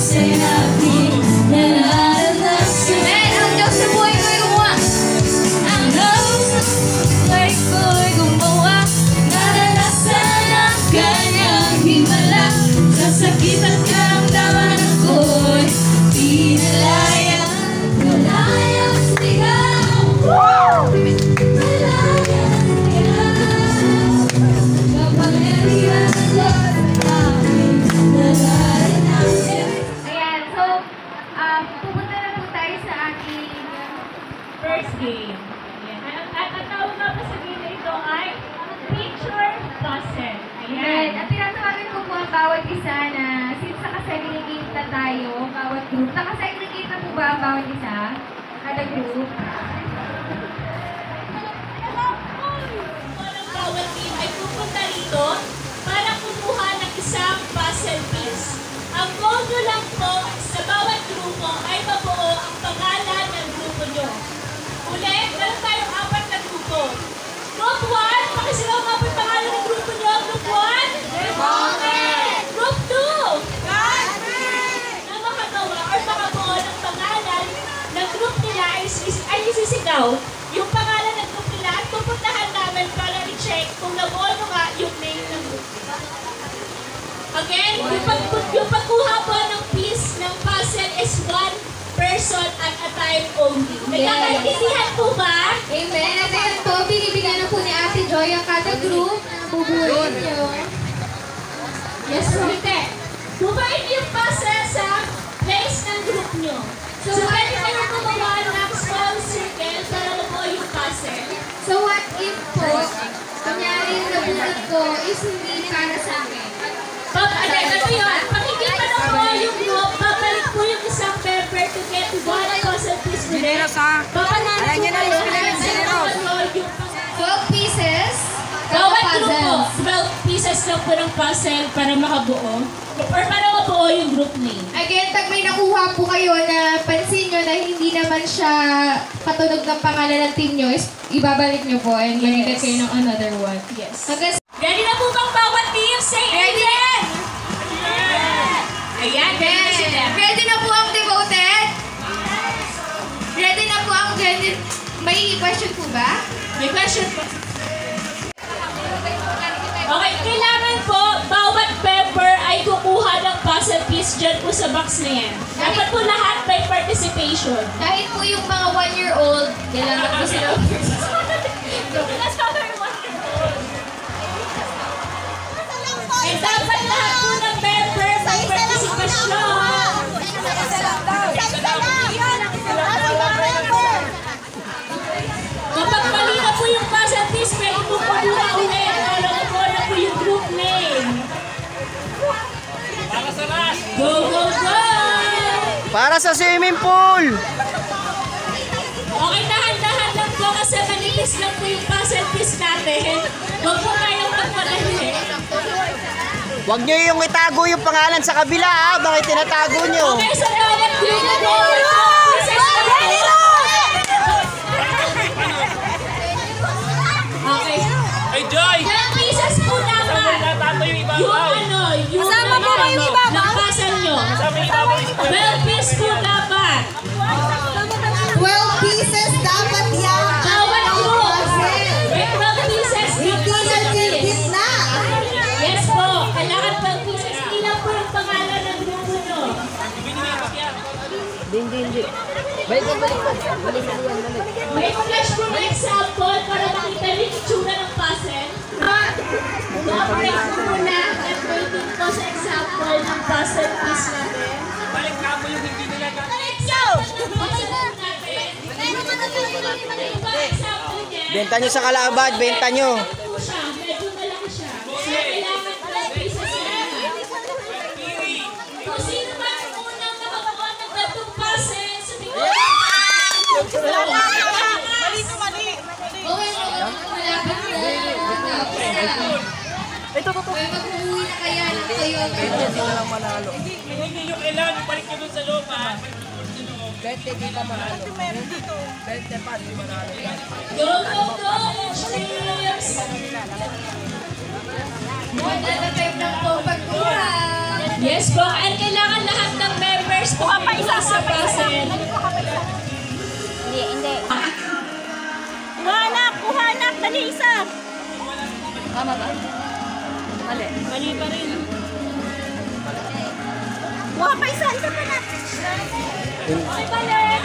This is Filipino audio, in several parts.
sa'y aking nararanasan. Amen! Ang Diyos sa buhay ko'y gumawa. Ang Diyos sa buhay ko'y gumawa. Naranasan ang kanyang himala. Sa sakit at karamdaman ako'y pinalaya. Malayang sigaw. Malayang sigaw. Kapangyarihan ng Diyos aking nararanasan. Ayan, so, pupunta na po tayo sa ating First game. Ayan. At ang tawag nga po sa game na ito ay Picture Puzzle. Ayan. Ayan. At tinatawagan ko po ang bawat isa na since nakasegregate na tayo, bawat group. Nakasegregate na po ba ang bawat isa? Kada group? Ang bawat team ay pupunta rito para kumuha ng isang puzzle piece. Ang goal nyo lang po sa bawat grupo ay mabuo ang pangalan ng grupo nyo. Ulit, meron tayong 4 na grupo. Group 1, pakisigaw nga po yung pangalan ng grupo nyo. Group 1? Group 2? Na makagawa or makabuo ng pangalan ng group nila ay isisigaw yung pangalan ng group nila at pupuntahan namin para i-check kung nabuo mo nga yung name ng group. Again, yung pagkuha po ng piece ng puzzle is one person at a time only. Nagkakaintindihan po ba? Amen. At ayan po, binibigyan na po ni Ate Joy ang kada group na bubuuin nyo. Yes, hindi. Bumain yung puzzle sa place ng group nyo. So, pwede kayo gumawa ng small circle para mabuo yung puzzle. So what if po, kunyari yung nabunod ko is hindi para sa akin? Ito yun. Pag hindi pa nabuo yung group, babalik po yung isang member to get one puzzle piece with it. Babalik po kayo until mabuo yung 12 pieces? bawat grupo, 12 pieces lang po ng puzzle para makabuo. Or para mabuo yung group name. Again, pag may nakuha po kayo na pansin nyo na hindi naman siya katunog ng pangalan ng team nyo, is ibabalik nyo po and manigad kayo ng another one. Yes. Hanggang Ready na po bang bawat team? Say amen! Ayan, ready na sila. ready na po ang devoted? Ready na po ang gender? May question po ba? May question po. Okay, kailangan po bawat member ay kukuha ng puzzle piece dyan po sa box na yan. Dapat po lahat may participation. Kahit po yung mga 1-year-old, kailangan po sila. And dapat lahat po ng member may participation. Kapag mali na po yung puzzle piece, pwede po pagula ulit. Alam po na po yung group name. Go, go, go! Para sa swimming pool! Okay, dahan-dahan lang po kasi manipis lang po yung puzzle piece natin. Huwag po kayong magpalali. Huwag nyo yung itago yung pangalan sa kabila ha. Bakit tinatago nyo? Okay, sa bawat grupo. Okay. Hey Joy! 12 pieces po dapat. Yung ano, yung Kasama po ba yung ibabaw? ng puzzle nyo. 12 pieces po dapat. 12 pieces dapat yan. Bawat group. May 12 pieces. Gitna. Yes po. Kailangan 12 pieces. Ilan po yung pangalan ng grupo nyo? Hindi. Balik yan. May flash po na example para makita rin yung itsura ng puzzle. Operate po muna at waiting po sa example ng puzzle piece natin. Balik ka mo yung hindi nila Let's go! Benta nyo sa Kalabad, benta nyo. Medyo malaki siya. So, kailangan 12 pieces yan. Kung sino man ang unang nakakuha ng gantong puzzle, sabihin ko, Okay, malapit na. Ito. May mag-uwi na kaya na kayo. Hindi yung kailangan, balik nyo dun sa loob ha. go, go, go! Cheers! One at a time lang po pagkuha. Yes po, and kailangan lahat ng member First, kuha pa isa sa puzzle. Hindi. Kuha anak, dali isa. Tama ba? Mali. Mali pa rin. Kuha pa isa pa na. Ay, balik.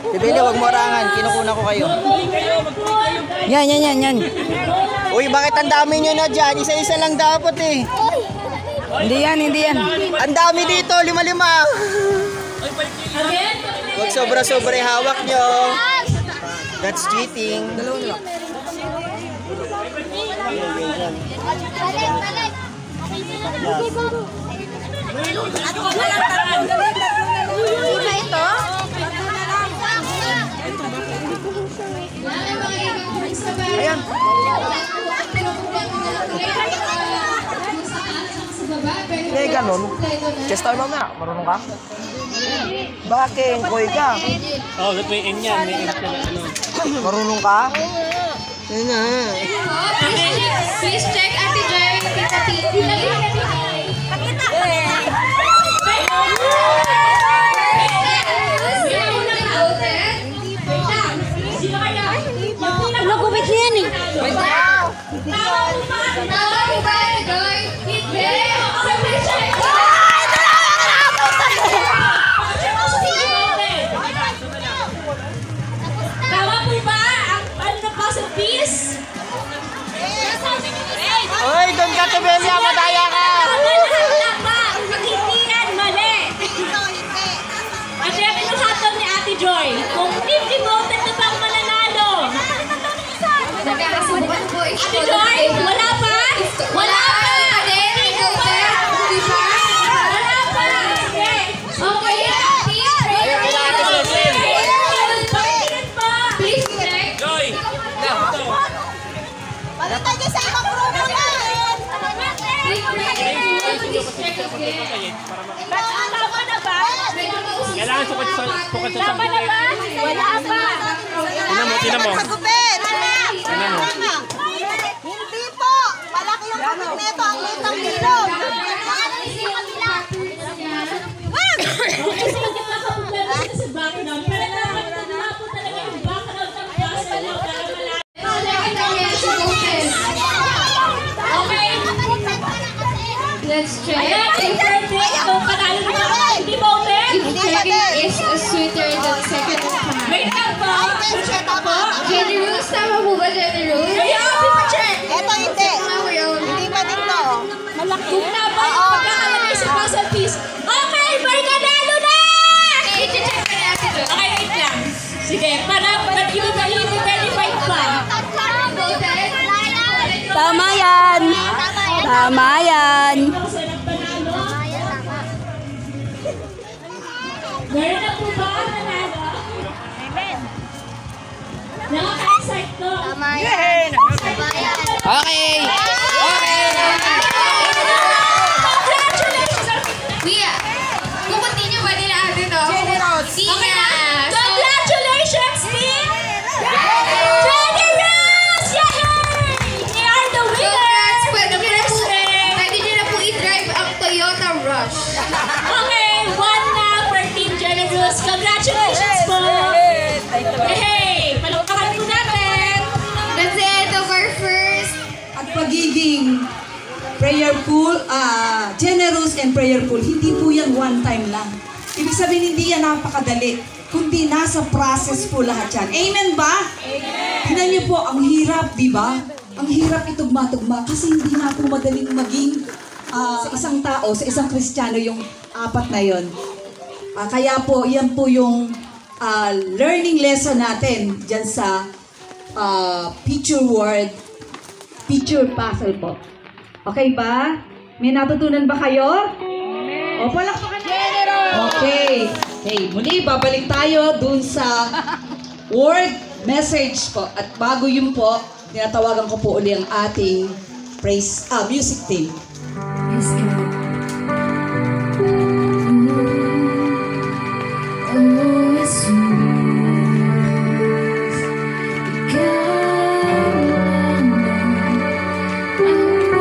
Bibili, wag mo orangan. Kinukuna ko kayo. Yan. Uy, bakit ang dami nyo na dyan? Isa-isa lang dapat eh. Hindi yan. Ang dami dito, 5-5. Again, Huwag sobra-sobra yung hawak nyo. That's cheating. Ayan. Hindi, ganun. Just time na. Marunong ka? Bakit? Koy ka. Oh, may N yan. May N yan. Marunong ka? Yan na. Please check Ate Joy. Kita Titi. sino kaya? Nagubit niya yan eh. Tama po ba, Ate Joy? Hindi. Please check. Tama po ba ang ano na puzzle piece? Uy, doon ka, Tebelia. Madaya ka. Tama! Pag hindi yan, mali! At yung pinuhatol ni Ate Joy, kung team devoted na bang mananalo? Nagkakasubukan po. Ate Joy, wala pa? Wala pa! Hindi pa! Wala pa! Okay! Bakit pa? Please check. Joy! Balitan niyo sa ibang grupo na. Please check again. Tama na ba? Kailangan sukat sa Tama na ba? Wala pa! Tinan mo. Magupit. Tinan mo. Hindi po. Malaki yung kapit nito. Ang liit ng ilog. Wag! Kasi hindi makapunta sa background. Pero nakakatawa po talaga yung background ng puzzle na para malaman. Okay. Let's check. Ayan, yung birthday. Kung panalo na ako, hindi voted. If checking is sweeter than second time. Wait lang po. Jenny Rose, tama po ba, Jenny Rose? Kaya, check. Ito hindi. Tama. Hindi pa din to. Kung tama yung pagkakalagay sa puzzle piece. Okay, panalo na! I-check na natin doon. Okay, wait lang. Sige, para i-verify pa. Tama yan. Tama yan. Kasi nagpanalo. Meron na po ba ang nanalo? Nakaka-excite to. Okay. Kuya, kukuntinyo ba nila ate to? Okay na. Congratulations, team! Jenny Rose! Yay! They are the winners! Pwede nyo na po i-drive ang Toyota Rush. Okay, one na for Team Jenny Rose. Congratulations po! Hey! Palakpakan po natin! That's the end of our first. At pagiging prayerful, generous and prayerful, hindi po yan one time lang. Ibig sabihin, hindi yan napakadali, kundi nasa process po lahat yan. Amen ba? Amen! Tingnan niyo po, ang hirap, di ba? Ang hirap itugma-tugma kasi hindi na po madaling maging sa isang tao, sa isang Kristiyano yung apat na yon. Kaya po, yan po yung learning lesson natin dyan sa picture word, picture puzzle po. Okay ba? May natutunan ba kayo? O, palakpakan na! Okay. Okay, muli babalik tayo dun sa word message po. At bago yun po, tinatawagan ko po uli ang ating music team. Oh,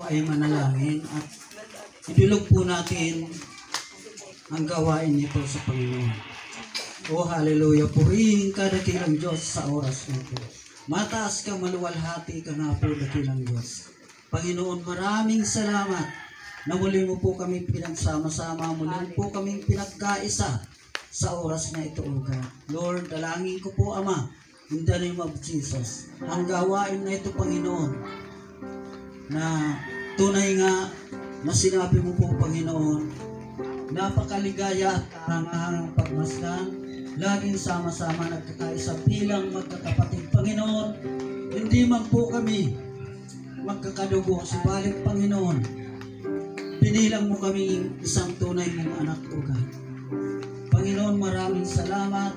Ay manalangin at idulog po natin ang gawain nito sa Panginoon. O hallelujah, purihin ka dakilang Diyos sa oras nito. Mataas ka, maluwalhati ka na po dakilang Diyos. Panginoon, maraming salamat na muli mo po kami pinagsama-sama, muli po kami pinagkaisa sa oras na ito, O God. Lord, dalangin ko po, Ama, in the name of Jesus, ang gawain na ito, Panginoon, na tunay nga na sinabi mo po, Panginoon, napakaligaya at karangahan ng pagmasdan, laging sama-sama nagkakaisa bilang magkakapatid. Panginoon, hindi man po kami magkakadugo, subalit Panginoon, pinilang mo kami isang tunay mong anak, O God. Panginoon, maraming salamat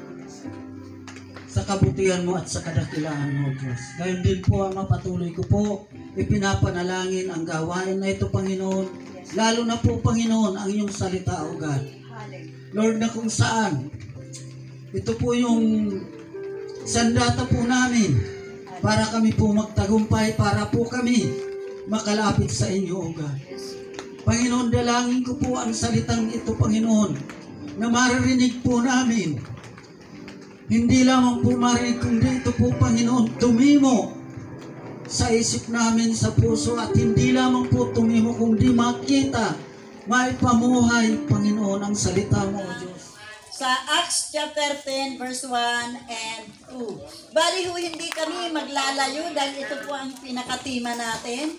sa kabutihan mo at sa kadakilaan mo, Diyos. Gayon din po, Ama, patuloy ko po ipinapanalangin ang gawain na ito, Panginoon. Lalo na po, Panginoon, ang iyong salita, O God. Lord, na kung saan ito po yung sandata po namin para kami po magtagumpay, para po kami makalapit sa inyo, O God. Panginoon, dalangin ko po ang salitang ito, Panginoon, na maririnig po namin. Hindi lamang po marinig, kundi ito po, Panginoon, tumimo sa isip namin, sa puso, at hindi lamang po tumimo, kundi makita, maipamuhay, Panginoon, ang salita mo, O Diyos. Sa Acts chapter 10 verse 1 and 2. Bali ho, hindi kami maglalayo dahil ito po ang pinakatima natin.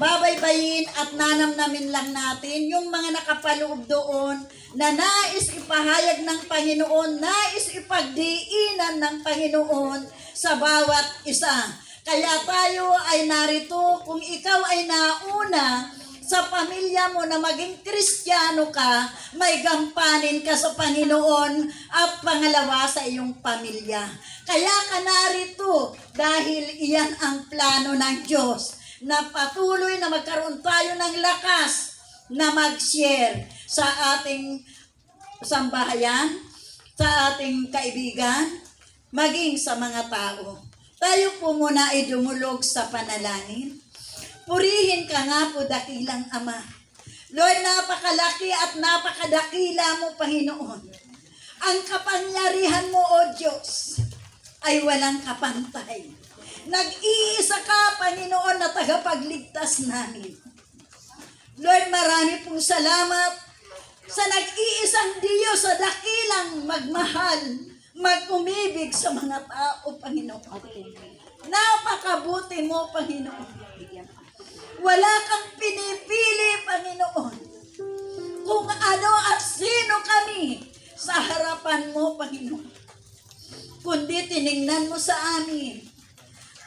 Babaybayin at nanamnamin lang natin yung mga nakapaloob doon na nais ipahayag ng Panginoon, nais ipagdiinan ng Panginoon sa bawat isa. Kaya tayo ay narito, kung ikaw ay nauna sa pamilya mo na maging Kristiyano ka, may gampanin ka sa Panginoon at pangalawa sa iyong pamilya. Kaya ka narito dahil iyan ang plano ng Diyos na patuloy na magkaroon tayo ng lakas na mag-share sa ating sambahayan, sa ating kaibigan, maging sa mga tao. Tayo po muna ay dumulog sa panalangin. Purihin ka nga po, dakilang Ama. Lord, napakalaki at napakadakila mo, Panginoon. Ang kapangyarihan mo, O Diyos, ay walang kapantay. Nag-iisa ka, Panginoon, na tagapagligtas namin. Lord, marami pong salamat sa nag-iisang Diyos, sa dakilang magmahal, mag-umibig sa mga tao, Panginoon. Napakabuti mo, Panginoon. Wala kang pinipili, Panginoon, kung ano at sino kami sa harapan mo, Panginoon. Kundi tiningnan mo sa amin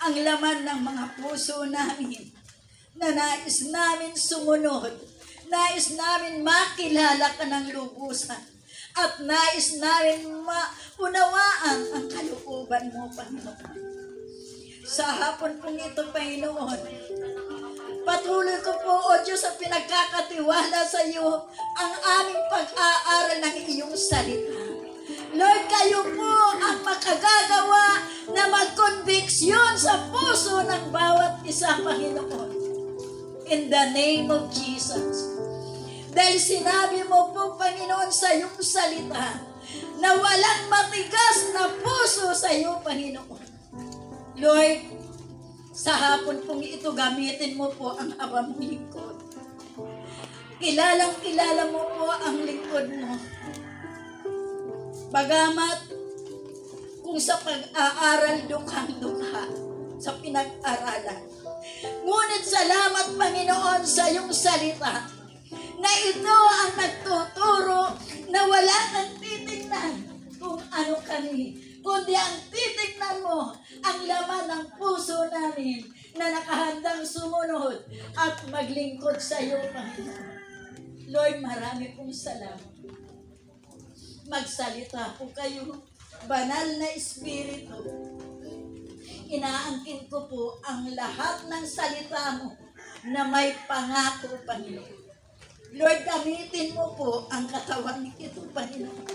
ang laman ng mga puso namin na nais namin sumunod, nais namin makilala ka ng lubusan, at nais namin maunawaan ang kalooban mo, Panginoon. Sa hapon pong ito, Panginoon, patuloy ko po, O Diyos, sa pinagkakatiwala sa iyo ang aming pag-aaral ng iyong salita. Lord, kayo po ang makagagawa na magkonviksyon sa puso ng bawat isa, Panginoon. In the name of Jesus. Dahil sinabi mo po, Panginoon, sa iyong salita na walang matigas na puso sa iyo, Panginoon. Lord, sa hapon pong ito, gamitin mo po ang awang lingkod. Kilalang kilala mo po ang lingkod mo. Bagamat kung sa pag-aaral dukhang-dukha sa pinag-aralan. Ngunit salamat, Panginoon, sa iyong salita na ito ang nagtuturo na wala nang titignan kung ano kami, kundi ang titignan mo ang laman ng puso namin na nakahandang sumunod at maglingkod sa iyo, Panginoon. Lord, marami pong salamat. Magsalita po kayo, banal na Espiritu. Inaangkin ko po ang lahat ng salita mo na may pangako, Panginoon. Lord, gamitin mo po ang katawan nito, Panginoon,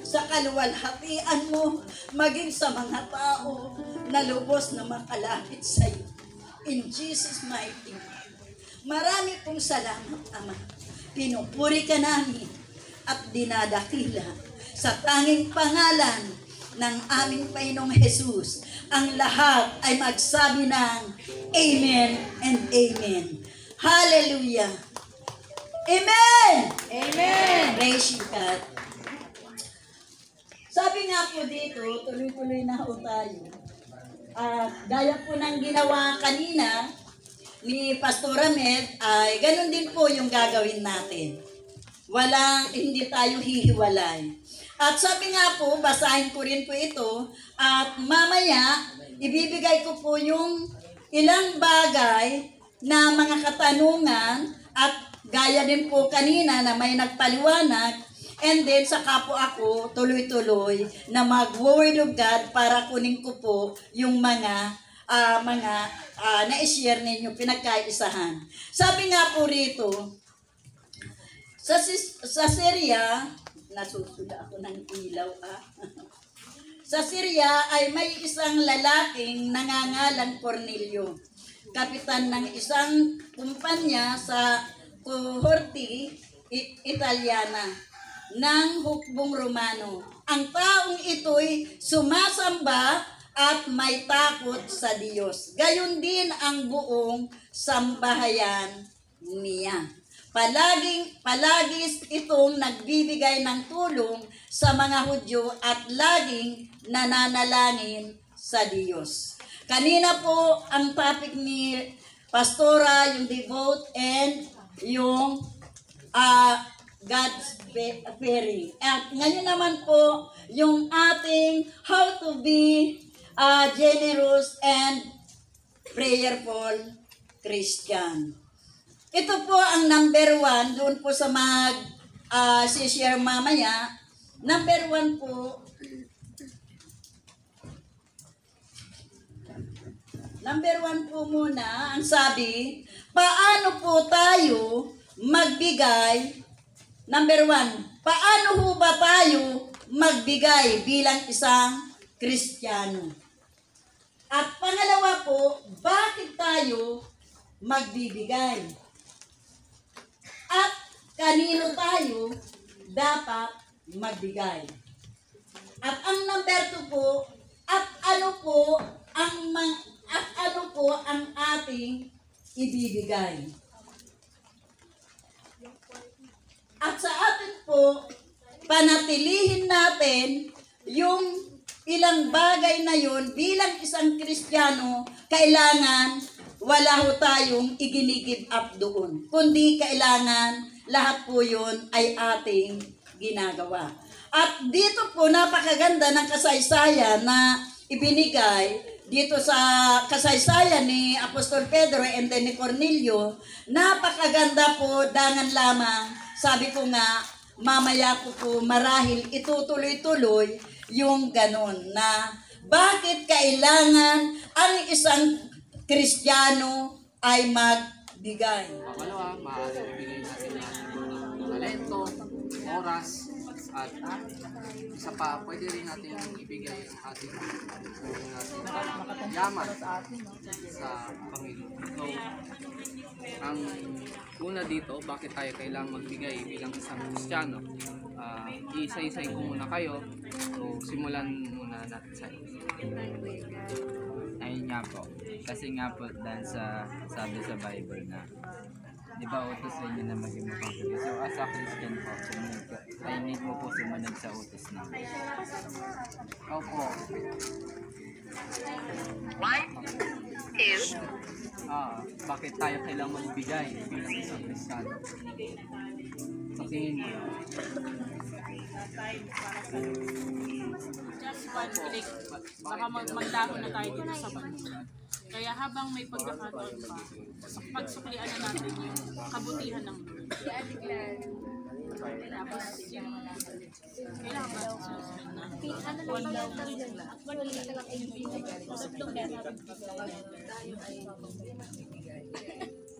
sa kaluwalhatian mo, maging sa mga tao na lubos na makalapit sa iyo. In Jesus' mighty name. Marami pong salamat, Ama. pinupuri ka namin at dinadakila sa tanging pangalan ng aming Panginoong Jesus. Ang lahat ay magsabi ng Amen and Amen. Hallelujah. Amen! Amen! Praise you, God. Sabi nga po dito, tuloy-tuloy na ho tayo. Gaya po ng ginawa kanina ni Pastor Ahmed, ay ganun din po yung gagawin natin. Hindi tayo hihiwalay. At sabi nga po, basahin ko rin po ito, at mamaya, ibibigay ko po yung ilang bagay na mga katanungan, at gaya din po kanina na may nagpaliwanag, and then saka po ako tuloy-tuloy na mag-Word of God para kunin ko po yung mga na-share ninyo, pinagkaisahan. Sabi nga po rito, sa Syria, nasusuda ako ng ilaw Sa Syria ay may isang lalaking nangangalang Cornelio, kapitan ng isang kumpanya sa Cohorti Italiana ng hukbong Romano. Ang taong ito'y sumasamba at may takot sa Diyos. Gayon din ang buong sambahayan niya. Palagi itong nagbibigay ng tulong sa mga Hudyo at laging nananalangin sa Diyos. Kanina po ang topic ni Pastora, yung devote and yung God's fearing. At ngayon naman po yung ating how to be generous and prayerful Christian. Ito po ang number 1, doon po sa si-share mamaya. Number 1 po, muna, ang sabi, paano po tayo magbigay? Number 1, paano ho ba tayo magbigay bilang isang Kristiyano? At pangalawa po, bakit tayo magbibigay? At kanino tayo dapat magbigay? At ang number 2 po, at ano po ang ating ibibigay? At sa atin po, panatilihin natin yung ilang bagay na yun bilang isang Kristiyano. Kailangan wala ho tayong i-give up doon. Kundi kailangan lahat po yun ay ating ginagawa. At dito po napakaganda ng kasaysayan na ibinigay dito sa kasaysayan ni Apostol Pedro and then ni Cornelio. Napakaganda po, dangan lamang. Sabi ko nga, mamaya po marahil itutuloy-tuloy yung ganon na bakit kailangan ang isang Kristiyano ay magbigay. Pangalawa, maaari ibigay natin ng talento, oras, at isa pa, pwede rin natin ibigay ang ating yaman sa Panginoon. So, ang una dito, bakit tayo kailangang magbigay bilang isang Kristiyano? Isa-isahin ko muna kayo. So, simulan muna natin sa iyo. Ayun nga po. Kasi nga po dahil sabi sa Bible na di ba utos sa inyo na maging mapagpili. So as a Christian po, I need mo po sumunod sa utos namin. Opo. Bakit tayo kailangang magbigay bilang isang Kristiyano? Sa tingin mo? Just one click, baka maglaho na tayo dito sa bansa. Kaya habang may pagkakataon pa, pagsuklian na natin yung kabutihan ng Lord. Tapos yung kailangan ba susunod na? One lang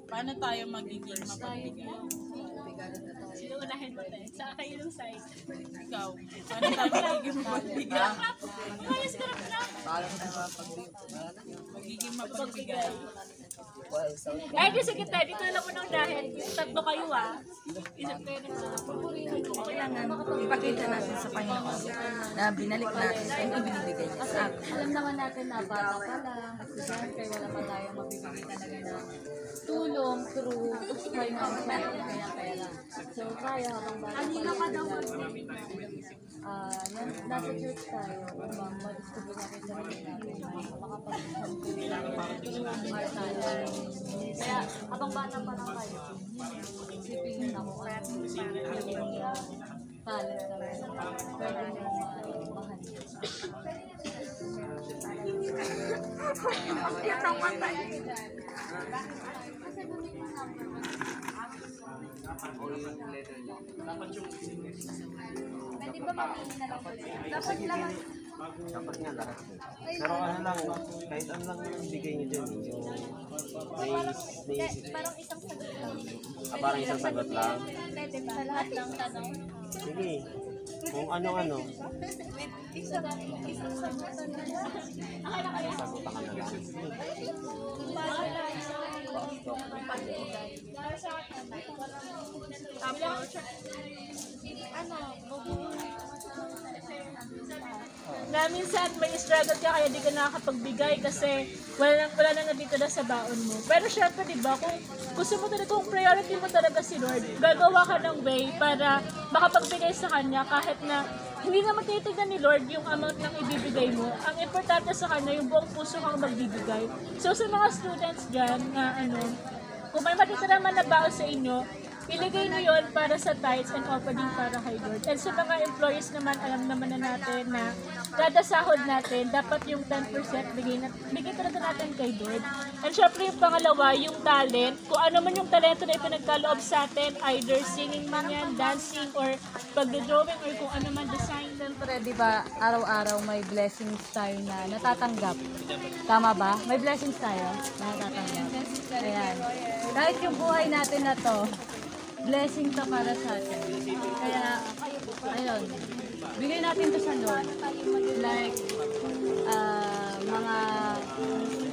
paano tayo magiging mapagbigay? Sino unahin mo tayo? Sa kayo ng side. Ikaw. Ano tayo magiging mapagbigay? Ayos ka na. Magiging mapagbigay. Ay, di sige tayo. Dito na lang muna unahin. Tatlo kayo Isip kayo na Kailangan ipakita natin sa Panginoon na binalik natin ang ibinibigay niya sa atin. Alam naman natin na bata pa lang, estudyante, wala pa tayong mabibigay talaga na tulong through financial, kaya lang. So, kaya habang bata pa lang, nasa church tayo, upang ma-discover natin sa sarili natin na makapag-tulong our talent. Kaya habang bata pa lang kayo, isipin ako kung ano yung talent na pwede nyo mahal. Pwede ba mamili na lang po? Dapat lahat. Dapat nga lahat. Pero ano lang, kahit ano lang yung bigay niyo dyan, yung Parang isang sagot lang. parang isang sagot lang. Pwede ba? Sa lahat ng tanong. Sige, kung ano-ano. Isang sagot na lang. Sagot ka na lang. Na minsan may struggle ka kaya di ka nakakapagbigay kasi wala na nga dito na sa baon mo. Pero syempre, di ba, kung gusto mo talaga, kung priority mo talaga si Lord, gagawa ka ng way para makapagbigay sa Kanya kahit na hindi naman tinitignan ni Lord yung amount ng ibibigay mo. Ang importante sa Kanya, yung buong puso kang magbibigay. So sa mga students dyan na kung may matitira man na baon sa inyo, iligay niyo yon para sa tithes and offering para kay Lord. And sa mga employees naman, alam naman na natin na kada sahod natin, dapat yung 10% bigay talaga natin kay Lord. And syempre yung pangalawa, yung talent. Kung ano man yung talento na ipinagkaloob sa atin, either singing man yan, dancing, or pagdodrawing, or kung ano man design. Siyempre, di ba, araw-araw may blessings tayo na natatanggap. Tama ba? May blessings tayo na natatanggap. Ayan. Kahit yung buhay natin na to, blessing to para sa atin. Kaya, ayun, bigay natin to sa Lord. Like,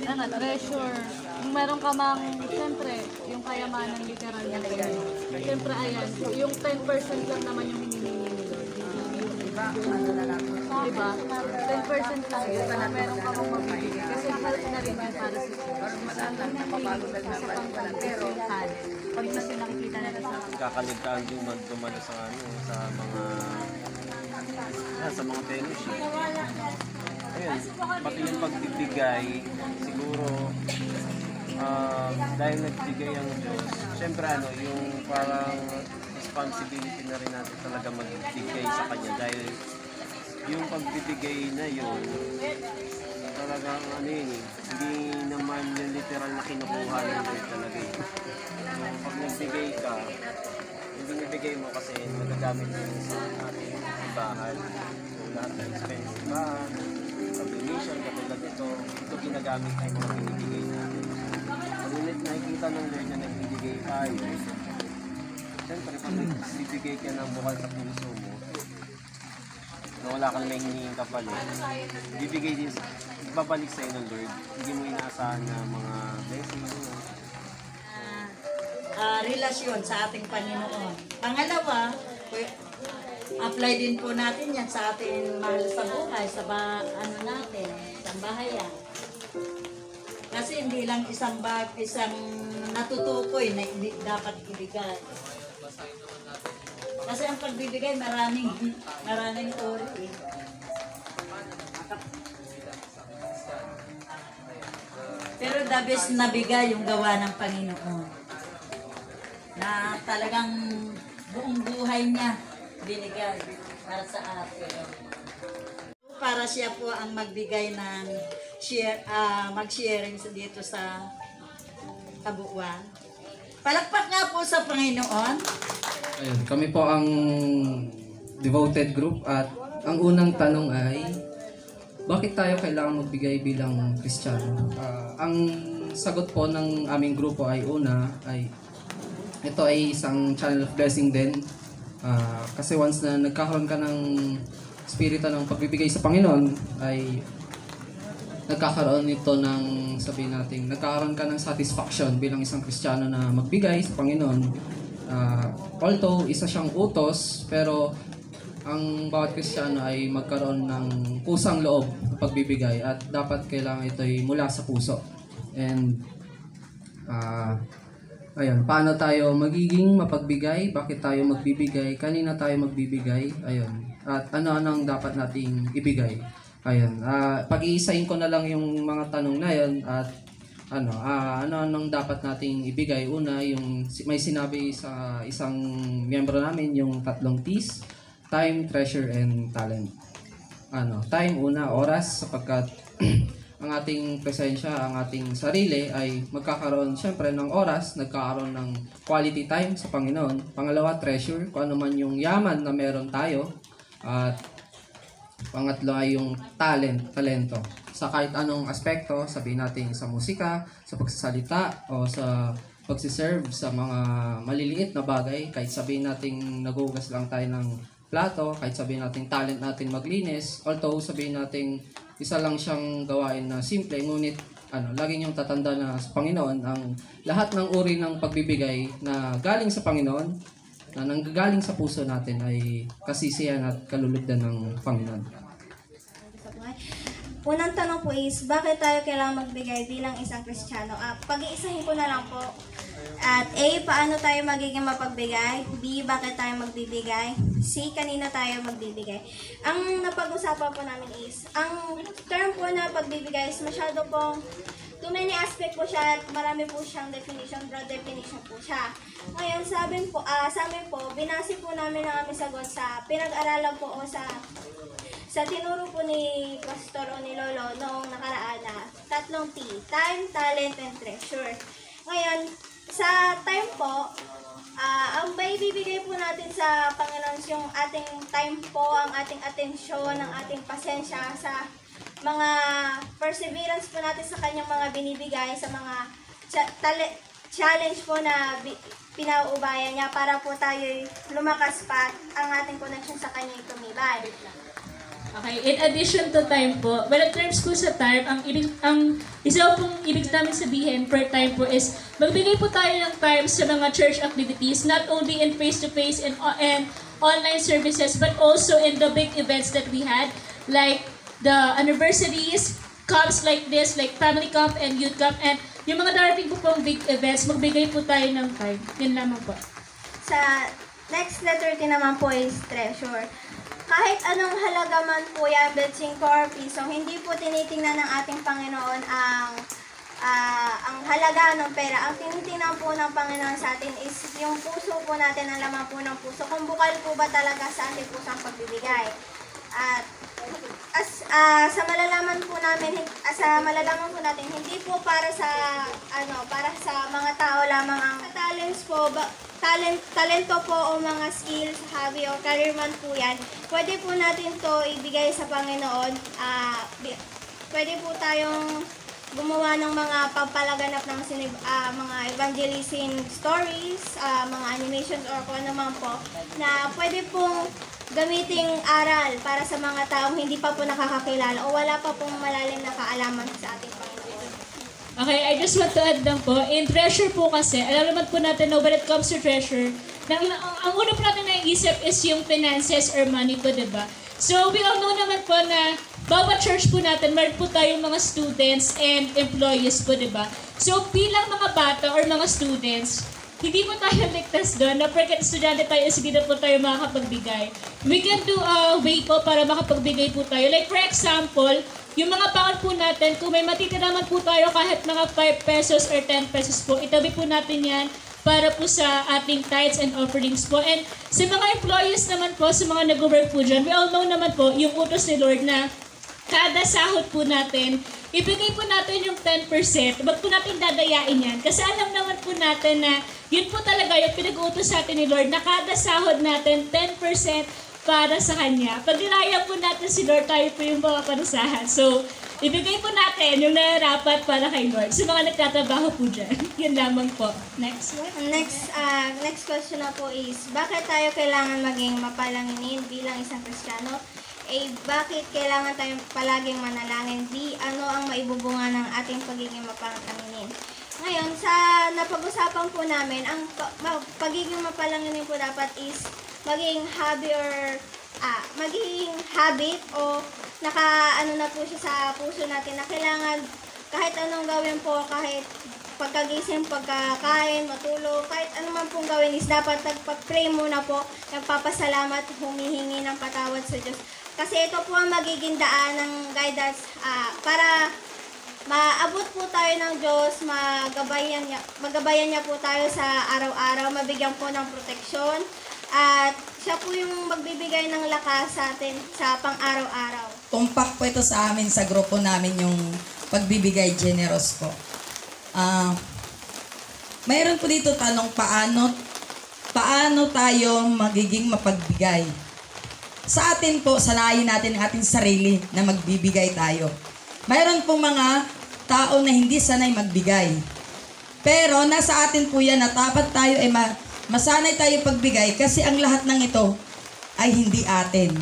mga treasure. Kung meron ka mang, siyempre, yung kayamanan literal na yun. Siyempre, ayan, yung 10% lang naman yung hinihingi ni Lord. Diba? 10% lang yun na meron ka mong mabibigay. Kasi health na rin yun para sa Lord. Masalang napapagod sa pagkakpero pag kasi nakikita nila sa Kakaligtaan dumalo sa mga fellowship. Ayun, pati yung pagbibigay, siguro, dahil nagbigay ang Diyos, syempre yung parang responsibility na rin natin talaga magbigay sa Kanya dahil yung pagbibigay na yun, talagang hindi naman yung literal na kinukuha ng Lord talaga yun. So, pag nagbigay ka, yung binibigay mo kasi magagamit yun sa ating ibahan. So, lahat ng expense ibahan, donation, katulad ito ginagamit ay mga binibigay natin. Pag nakikita ng Lord na nagbibigay tayo, siyempre pag nagbibigay ka ng bukal sa puso mo, na wala kang may hinihing kapalit, bibigay din, babalik sa'yo ng Lord. Hindi mo inaasahan na mga blessings. Relasyon sa ating Panginoon. Pangalawa, apply din po natin yan sa ating mahal sa buhay, sa natin, sa bahayan. Kasi hindi lang isang natutukoy na hindi dapat ibigay. Kasi ang pagbibigay maraming uri. Pero the best na bigay yung gawa ng Panginoon. Na talagang buong buhay niya binigay para sa atin. Para siya po ang magbigay ng mag-sharing dito sa kabuuan. Palakpak nga po sa Panginoon. Ayun, kami po ang devoted group at ang unang tanong ay bakit tayo kailangan magbigay bilang Kristiyano? Ang sagot po ng aming grupo ay una ay ito ay isang channel of blessing din. Kasi once na nagkakaroon ka ng spirito ng pagbibigay sa Panginoon, ay nagkakaroon nito ng, sabihin natin, nagkakaroon ka ng satisfaction bilang isang Kristiyano na magbigay sa Panginoon. Although isa siyang utos, pero ang bawat Kristiyano ay magkaroon ng kusang loob ng pagbibigay at dapat kailangan ito ay mula sa puso. And ayun, paano tayo magiging mapagbigay? Bakit tayo magbibigay? Kanina tayo magbibigay? Ayun. At ano-ano ang dapat nating ibigay? Ayun. Pag-iisahin ko na lang yung mga tanong na yun at ano-anong dapat nating ibigay. Una, yung may sinabi sa isang miyembro namin, yung 3 T's: time, treasure, and talent. Time, una, oras, sapagkat ang ating presensya, ang ating sarili ay magkakaroon siyempre ng oras, nagkakaroon ng quality time sa Panginoon. Pangalawa, treasure, kung ano man yung yaman na meron tayo. At pangatlo ay yung talento. Sa kahit anong aspekto, sabihin natin sa musika, sa pagsasalita, o sa pagsiserve sa mga maliliit na bagay. Kahit sabihin natin nagugas lang tayo ng plato, kahit sabihin natin talent natin maglinis, although sabihin natin isa lang siyang gawain na simple, ngunit lagi niyong tatanda na sa Panginoon ang lahat ng uri ng pagbibigay na galing sa Panginoon, na nanggagaling sa puso natin ay kasisiyan at kalulugdan ng Panginoon. Unang tanong po is, bakit tayo kailangan magbigay bilang isang Kristiyano? Pag-iisahin ko na lang po. At A, paano tayo magiging mapagbigay? B, bakit tayo magbibigay? C, kanina tayo magbibigay. Ang napag-usapan po namin is, ang term po na pagbibigay is masyado pong too many aspect po siya at marami po siyang definition, broad definition po siya. Ngayon, sa amin po, binase po namin ang aming sagot sa pinag-aralan po o sa tinuro po ni Pastor o ni Lolo noong nakaraan na 3 T, time, talent, and treasure. Ngayon, sa time po, ang maibibigay po natin sa Panginoon yung ating time po, ang ating atensyon, ang ating pasensya sa mga perseverance po natin sa kanyang mga binibigay, sa mga challenge po na pinauubayan niya para po tayo lumakas pa ang ating connection sa kanya tumibay. Okay, in addition to time po, well, in terms po sa time, ang isa pong ibig namin sabihin per time po is magbigay po tayo ng time sa mga church activities, not only in face-to-face and online services, but also in the big events that we had, like the anniversaries, camps like this, like family camp and youth camp, and yung mga darating po pong big events, magbigay po tayo ng time. Yun lamang po. Sa next letter din naman po is treasure. Kahit anong halaga man po yan, betching core piso, hindi po tinitingnan ng ating Panginoon ang halaga ng pera. Ang tinitingnan po ng Panginoon sa atin is yung puso po natin, ang laman po ng puso. Kung bukal po ba talaga sa ating pusang pagbibigay. At sa malalaman po natin, hindi po para sa mga tao lamang ang talents po, talento po o mga skills, hobby o career man po yan. Pwede po natin to ibigay sa Panginoon. Pwede po tayong gumawa ng mga pampalaganap ng mga evangelism stories, mga animations or kung ano man po, na pwede pong gamiting aral para sa mga taong hindi pa po nakakakilala o wala pa pong malalim na kaalaman sa ating Panginoon. Okay, I just want to add lang po, in treasure po kasi, alam naman po natin na when it comes to treasure, ang una po natin naiisip is yung finances or money po, diba? So, we all know naman po na bawat church po natin, meron po tayong mga students and employees po, diba? So, bilang mga bata or mga students, hindi po tayo ligtas doon na porket estudyante tayo is hindi na po tayo makakapagbigay. We can do a way po para makapagbigay po tayo. Like for example, yung mga baon po natin, kung may matitira naman po tayo kahit mga 5 pesos or 10 pesos po, itabi po natin yan para po sa ating tithes and offerings po. And sa mga employees naman po, sa mga nag-work po dyan, we all know naman po yung utos ni Lord na kada sahod po natin, ibigay po natin yung 10%. Wag po natin dadayain yan. Kasi alam naman po natin na yun po talaga yung pinag-uutos sa atin ni Lord na kada sahod natin 10% para sa Kanya. Pag nilaya po natin si Lord, tayo po yung mga parusahan. So, Ibigay po natin yung nararapat para kay Lord sa mga nagtatrabaho po dyan. Yan lamang po. Next one. Next question na po is, bakit tayo kailangan maging mapalanginin bilang isang Kristiyano? Bakit kailangan tayong palaging manalangin? Ano ang maibubunga ng ating pagiging mapalanginin? Ngayon, sa napag-usapan po namin, ang pagiging mapalanginin po dapat is maging hobby or magiging habit o naka-ano na po siya sa puso natin na kailangan kahit anong gawin po, kahit pagkagising, pagkakain, matulog, kahit ano man pong gawin is dapat nagpag-pray muna po, nagpapasalamat, humihingi ng patawad sa Diyos. Kasi ito po ang magiging daan ng guidance para maabot po tayo ng Diyos, magabayan niya po tayo sa araw-araw, mabigyan po ng proteksyon, at siya po yung magbibigay ng lakas sa atin sa pang-araw-araw. Tumpak po ito sa amin, sa grupo namin, yung pagbibigay generous po. Mayroon po dito tanong, paano tayo magiging mapagbigay? Sa atin po, sanayin natin ang ating sarili na magbibigay tayo. Mayroon po mga tao na hindi sanay magbigay. Pero nasa atin po yan na dapat tayo ay masanay tayo pagbigay kasi ang lahat ng ito ay hindi atin.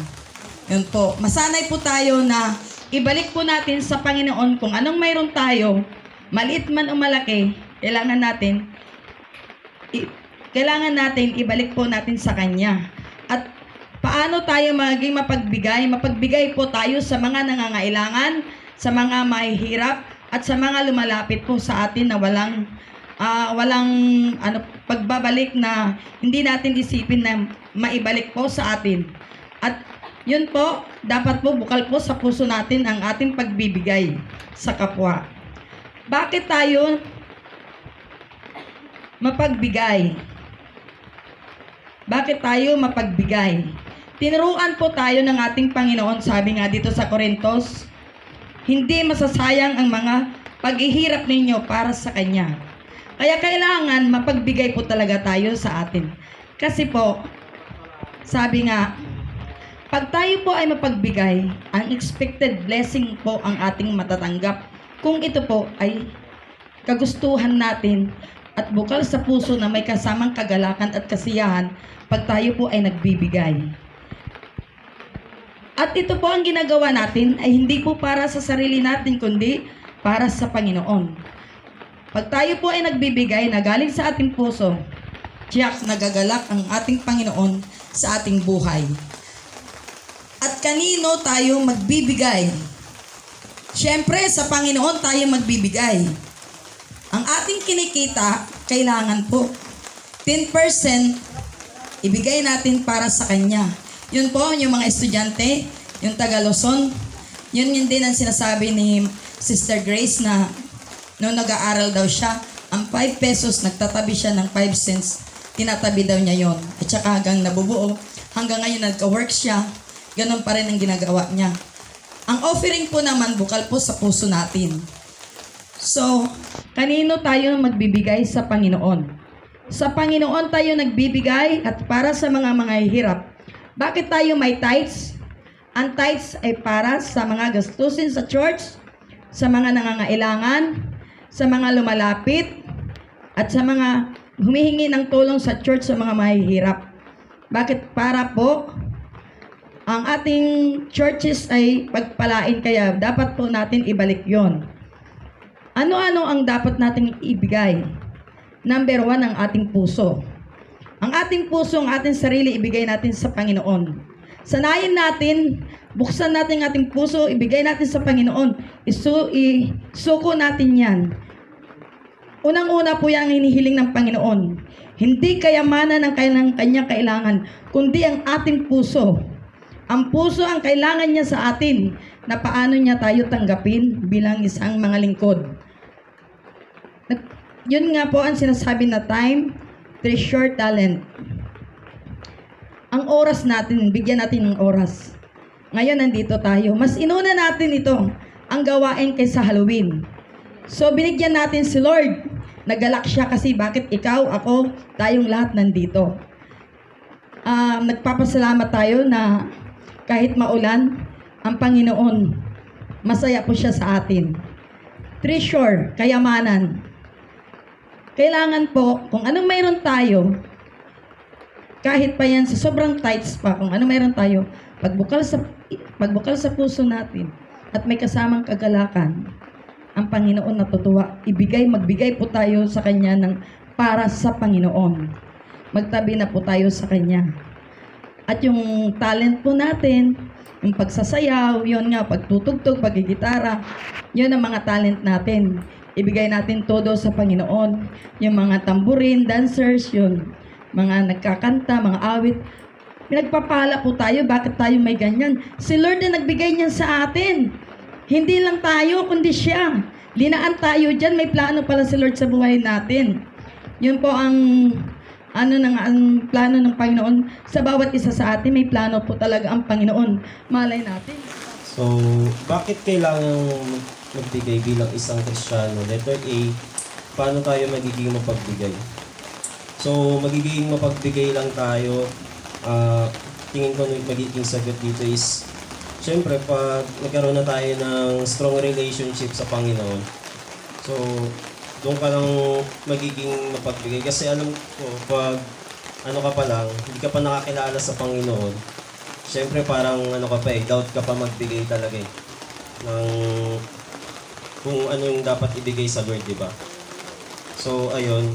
Yun po. Masanay po tayo na ibalik po natin sa Panginoon kung anong mayroon tayo, maliit man o malaki, kailangan natin ibalik po natin sa Kanya. At paano tayo maging mapagbigay? Mapagbigay po tayo sa mga nangangailangan, sa mga mahihirap, at sa mga lumalapit po sa atin na walang pagbabalik na hindi natin isipin na maibalik po sa atin. At yun po, dapat po bukal po sa puso natin ang ating pagbibigay sa kapwa. Bakit tayo mapagbigay? Bakit tayo mapagbigay? Tinuruan po tayo ng ating Panginoon, sabi nga dito sa Corinthos, hindi masasayang ang mga paghihirap ninyo para sa Kanya. Kaya kailangan mapagbigay po talaga tayo sa atin. Kasi po, sabi nga, pag tayo po ay mapagbigay, ang expected blessing po ang ating matatanggap. Kung ito po ay kagustuhan natin at bukal sa puso na may kasamang kagalakan at kasiyahan pag tayo po ay nagbibigay. At ito po ang ginagawa natin ay hindi po para sa sarili natin kundi para sa Panginoon. Pag tayo po ay nagbibigay na galing sa ating puso, tiyak nagagalak ang ating Panginoon sa ating buhay. At kanino tayo magbibigay? Siyempre, sa Panginoon tayo magbibigay. Ang ating kinikita, kailangan po 10% ibigay natin para sa Kanya. Yun po, yung mga estudyante, yung taga Luzon, yun din ang sinasabi ni Sister Grace na noong nag-aaral daw siya, ang 5 pesos, nagtatabi siya ng 5 cents, tinatabi daw niya yon. At saka hanggang nabubuo, hanggang ngayon nagka-work siya, ganun pa rin ang ginagawa niya. Ang offering po naman, bukal po sa puso natin. So, kanino tayo magbibigay sa Panginoon? Sa Panginoon tayo nagbibigay at para sa mga hirap. Bakit tayo may tithes? Ang tithes ay para sa mga gastusin sa church, sa mga nangangailangan, sa mga lumalapit, at sa mga humihingi ng tulong sa church sa mga mahihirap. Bakit? Para po ang ating churches ay pagpalain, kaya dapat po natin ibalik yon. Ano-ano ang dapat nating ibigay? Number 1, ang ating puso. Ang ating puso, ang ating sarili, ibigay natin sa Panginoon. Sanayin natin, buksan natin ang ating puso, ibigay natin sa Panginoon. Isuko natin yan. Unang-una po yan ang hinihiling ng Panginoon. Hindi kayamanan ang kanyang kailangan, kundi ang ating puso. Ang puso ang kailangan niya sa atin na paano niya tayo tanggapin bilang isang mga lingkod. Yun nga po ang sinasabi na time, treasure, talent. Ang oras natin, bigyan natin ng oras. Ngayon, nandito tayo. Mas inuna natin ito, ang gawain kaysa Halloween. So, binigyan natin si Lord. Nagalak siya kasi bakit ikaw, ako, tayong lahat nandito. Nagpapasalamat tayo na kahit maulan, ang Panginoon masaya po siya sa atin. Treasure, kayamanan. Kailangan po, kung anong mayroon tayo, kahit pa yan sa sobrang tights pa, kung anong mayroon tayo, pagbukal sa puso natin at may kasamang kagalakan, ang Panginoon natutuwa. Magbigay po tayo sa Kanya ng para sa Panginoon. Magtabi na po tayo sa Kanya. At yung talent po natin, yung pagsasayaw, yun nga, pagtutugtog, pagigitara, yun ang mga talent natin. Ibigay natin todo sa Panginoon. Yung mga tamburin, dancers, yun, mga nagkakanta, mga awit. Pinagpapala po tayo, bakit tayo may ganyan? Si Lord na nagbigay niyan sa atin. Hindi lang tayo, kundi siya. Linaan tayo dyan, may plano pala si Lord sa buhay natin. Yun po ang ang plano ng Panginoon sa bawat isa sa atin. May plano po talaga ang Panginoon. Malay natin. So, bakit kailangan magbigay bilang isang Kristiyano? Letter A, paano tayo magiging mapagbigay? So, magiging mapagbigay lang tayo. Tingin ko magiging sagot dito is, syempre, pag nagkaroon na tayo ng strong relationship sa Panginoon, so, doon ka lang magiging mapagbigay. Kasi alam ko, pag ano ka pa lang, hindi ka pa nakakilala sa Panginoon, syempre parang ano ka pa doubt ka pa magbigay talaga ng kung ano yung dapat ibigay sa Lord, di ba? So, ayun.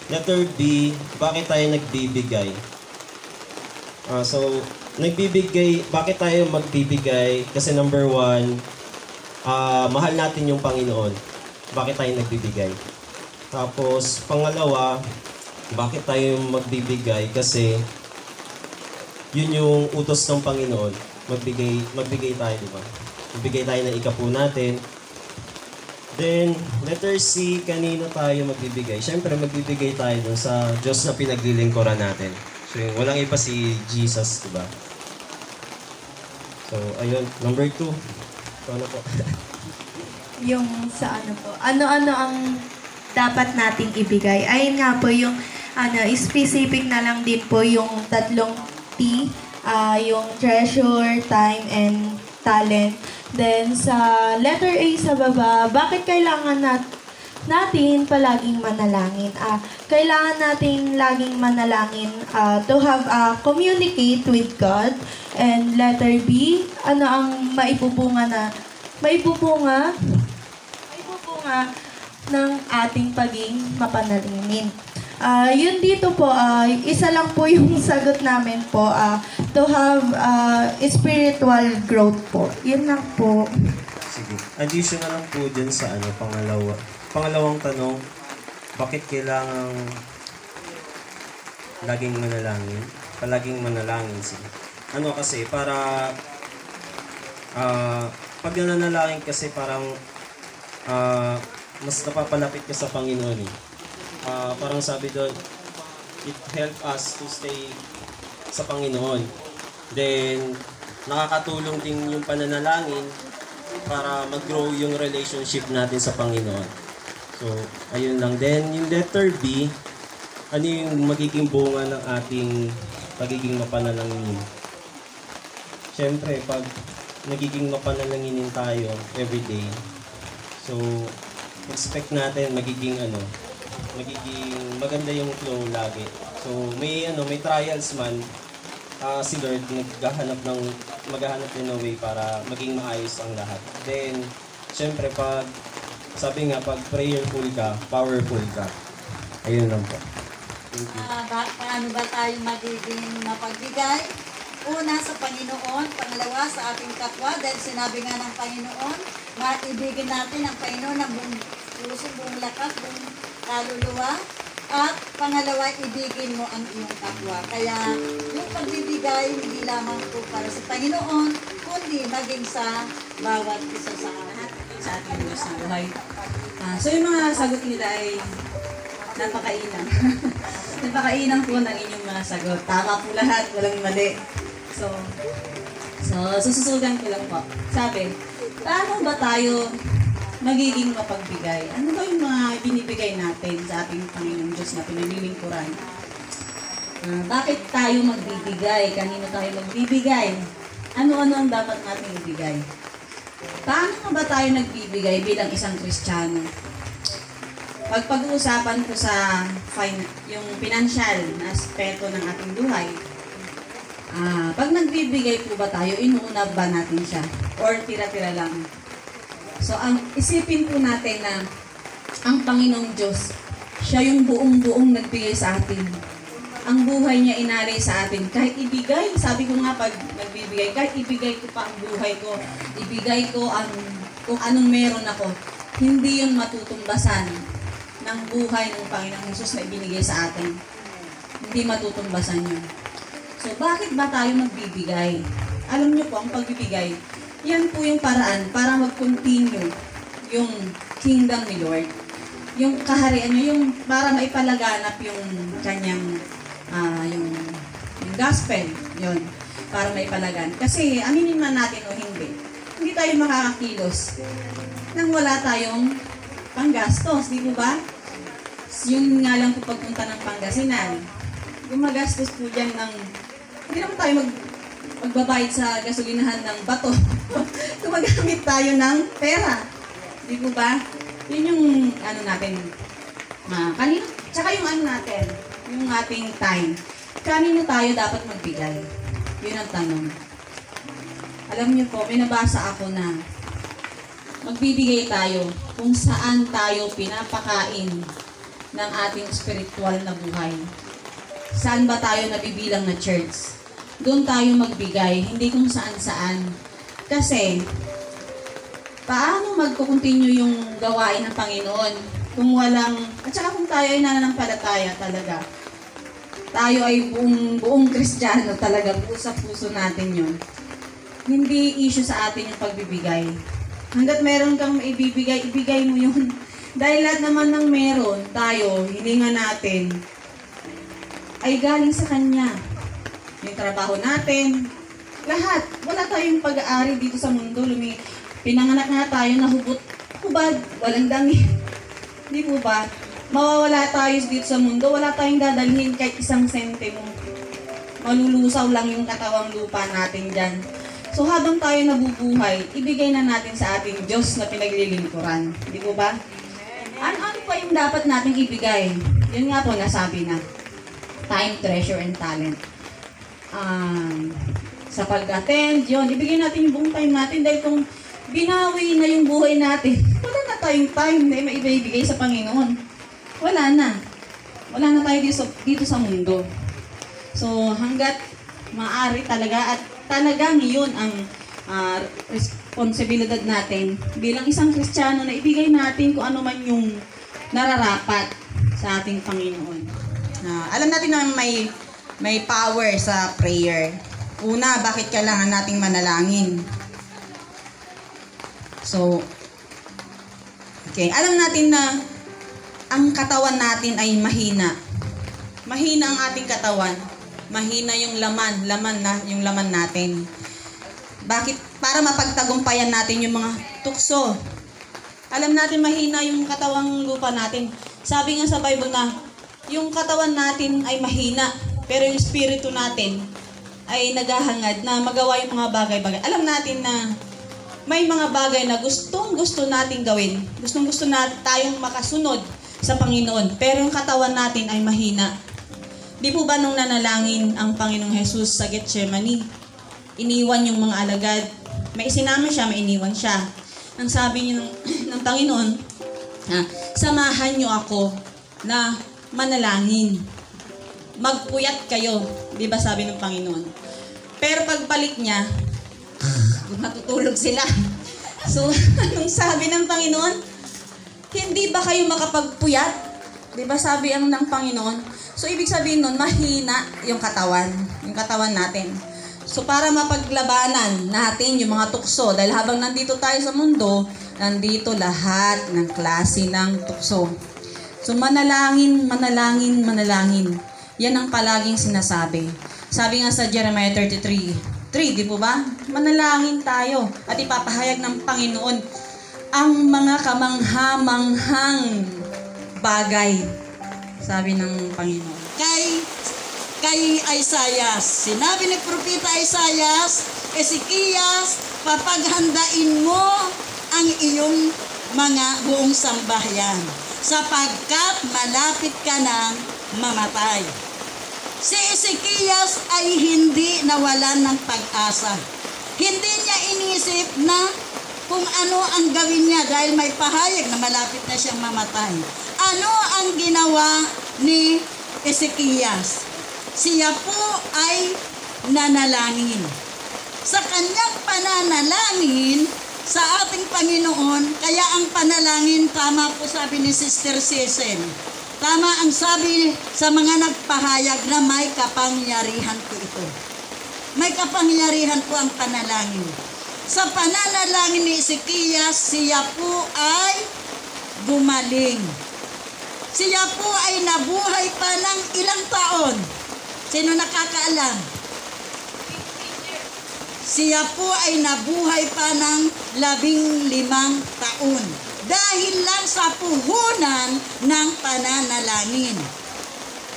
Letter B, bakit tayo nagbibigay? Bakit tayo magbibigay? Kasi number 1, mahal natin yung Panginoon. Bakit tayo nagbibigay? Tapos, pangalawa, bakit tayo magbibigay? Kasi, yun yung utos ng Panginoon. Magbigay tayo, di ba? Magbigay tayo ng ikapu natin. Then, letter C, kanino tayo magbibigay? Siyempre, magbibigay tayo dun sa Diyos na pinaglilingkuran natin. So, yun, walang iba si Jesus, di ba? So, ayun. Number 2. Ano po? Yung sa ano po, ano-ano ang dapat nating ibigay. Ayun nga po, yung specific na lang din po yung 3 T, yung treasure, time, and talent. Then, sa letter A sa baba, bakit kailangan natin palaging manalangin? Kailangan natin laging manalangin to have communicate with God. And letter B, ano ang maibubunga ng ating paging mapanalangin. Yun dito po, isa lang po yung sagot namin po, to have spiritual growth po. Yun lang po. Sige. Additional lang po dyan sa pangalawang tanong, bakit kailangan laging manalangin? Palaging manalangin. Sige. Ano kasi, para pag nananalangin kasi parang mas napapalapit ka sa Panginoon eh. Parang sabi doon, it help us to stay sa Panginoon. Then, nakakatulong din yung pananalangin para mag-grow yung relationship natin sa Panginoon. So, ayun lang. Then, yung letter B, ano yung magiging bunga ng ating pagiging mapanalangin? Siyempre, pag nagiging mapanalanginin tayo everyday, so, expect natin magiging maganda yung flow lagi. So, may trials man, si Lord maghahanap din ng way para maging maayos ang lahat. Then, syempre, sabi nga, pag prayerful ka, powerful ka. Ayun lang po. Thank you. Paano ba tayo magiging mapagbigay? Una, sa Panginoon. Pangalawa, sa ating kapwa. Dahil sinabi nga ng Panginoon, maibigin natin ang Panginoon ng buong puso, buong lakas, buong kaluluwa. At pangalawa, ibigin mo ang iyong kapwa. Kaya yung pagbibigay, hindi lamang po para sa Panginoon, kundi maging sa bawat isa sa atin. Sa ating Diyos na buhay. So yung mga sagot nila ay napakainang. Napakainang po ng inyong mga sagot. Tama po lahat, walang mali. So sususugan ko lang po. Sabi, paano ba tayo magiging mapagbigay? Ano ba yung mga binibigay natin sa ating Panginoong Diyos na pinalilingkuran? Bakit tayo magbibigay? Kanino tayo magbibigay? Ano-ano ang dapat natin ibigay? Paano nga ba tayo nagbibigay bilang isang Kristiyano? Pag-uusapan ko sa yung financial na aspeto ng ating buhay, pag nagbibigay po ba tayo, inuuna ba natin siya? Or tira-tira lang? So, isipin po natin na ang Panginoong Diyos, siya yung buong-buong nagbigay sa atin. Ang buhay niya inalay sa atin. Kahit ibigay, sabi ko nga pag nagbibigay, kahit ibigay ko pa ang buhay ko, ibigay ko kung anong meron ako, hindi yun matutumbasan ng buhay ng Panginoong Jesus na ibinigay sa atin. Hindi matutumbasan yun. So, bakit ba tayo magbibigay? Alam niyo po, ang pagbibigay, yan po yung paraan para mag-continue yung kingdom ni Lord. Yung kaharian niya, yung para maipalaganap yung kanyang yung gospel, yun, para maipalaganap. Kasi, aminin man natin o hindi tayo makakakilos nang wala tayong panggastos, di po ba? Yung nga lang po pagpunta ng Pangasinan, gumagastos po dyan ng, hindi naman tayo magbabayad sa gasolinahan ng bato. Gumagamit tayo ng pera. Di po ba? Yun yung natin. Kanino? Tsaka yung natin, yung ating time. Kanino tayo dapat magbigay? Yun ang tanong. Alam niyo po, may nabasa ako na magbibigay tayo kung saan tayo pinapakain ng ating spiritual na buhay. Saan ba tayo nabibilang na church? Doon tayo magbigay, hindi kung saan-saan. Kasi, paano magkukontinue yung gawain ng Panginoon kung walang, at saka kung tayo ay nananampalataya talaga. Tayo ay buong Kristiyano talaga, buo sa puso natin yun. Hindi issue sa atin yung pagbibigay. Hanggat meron kang maibibigay, ibigay mo yun. Dahil lahat naman ng meron tayo, hininga natin, ay galing sa Kanya. Yung trabaho natin, lahat. Wala tayong pag-aari dito sa mundo. Pinanganak nga tayo na hubad, walang dami. Di po ba? Mawawala tayo dito sa mundo, wala tayong dadalhin kahit isang sentimo. Malulusaw lang yung katawang lupa natin dyan. So habang tayo nabubuhay, ibigay na natin sa ating Diyos na pinaglilingkuran. Di po ba? Ano pa yung dapat nating ibigay? Yun nga po, nasabi na. Time, treasure, and talent. Sa pag-attend, yun, ibigay natin yung buong time natin dahil kung binawi na yung buhay natin, wala na tayong time na maibigay sa Panginoon. Wala na. Wala na tayo dito sa mundo. So, hanggat maaari talaga at talagang yun ang responsibilidad natin bilang isang Kristiyano na ibigay natin kung ano man yung nararapat sa ating Panginoon. Alam natin na may power sa prayer. Una, bakit kailangan nating manalangin? So, okay. Alam natin na ang katawan natin ay mahina. Mahina ang ating katawan. Mahina yung yung laman natin. Bakit? Para mapagtagumpayan natin yung mga tukso. Alam natin mahina yung katawang lupa natin. Sabi nga sa Bible na yung katawan natin ay mahina, pero yung espiritu natin ay naghahangad na magawa yung mga bagay-bagay. Alam natin na may mga bagay na gustong-gusto nating gawin. Gustong-gusto na tayong makasunod sa Panginoon. Pero yung katawan natin ay mahina. Di po ba nung nanalangin ang Panginoong Jesus sa Gethsemane, iniwan yung mga alagad. May isinama siya, may iniwan siya. Ang sabi niyo ng Panginoon, samahan niyo ako na manalangin. Magpuyat kayo. Di ba sabi ng Panginoon? Pero pagbalik niya, matutulog sila. So, anong sabi ng Panginoon? Hindi ba kayo makapagpuyat? Di ba sabi ng Panginoon? So, ibig sabihin nun, mahina yung katawan natin. So, para mapaglabanan natin yung mga tukso, dahil habang nandito tayo sa mundo, nandito lahat ng klase ng tukso. So, manalangin. Yan ang palaging sinasabi. Sabi nga sa Jeremiah 33:3, di po ba? Manalangin tayo at ipapahayag ng Panginoon ang mga kamangha-manghang bagay. Sabi ng Panginoon. Kay Isaiah, sinabi ni Propeta Isaiah, Ezekias, papaghandain mo ang iyong mga buong sambahayan sapagkat malapit ka nang mamatay. Si Ezekias ay hindi nawalan ng pag-asa. Hindi niya inisip na kung ano ang gawin niya dahil may pahayag na malapit na siyang mamatay. Ano ang ginawa ni Ezekias? Siya po ay nanalangin. Sa kanyang pananalangin sa ating Panginoon, kaya ang panalangin, tama po sabi ni Sister Cecil, tama ang sabi sa mga nagpahayag na may kapangyarihan po ito. May kapangyarihan po ang panalangin. Sa pananalangin ni Ezekias, siya po ay gumaling. Siya po ay nabuhay pa ng ilang taon. Sino nakakaalam? Siya po ay nabuhay pa ng 15 taon. Dahil lang sa puhunan ng pananalangin.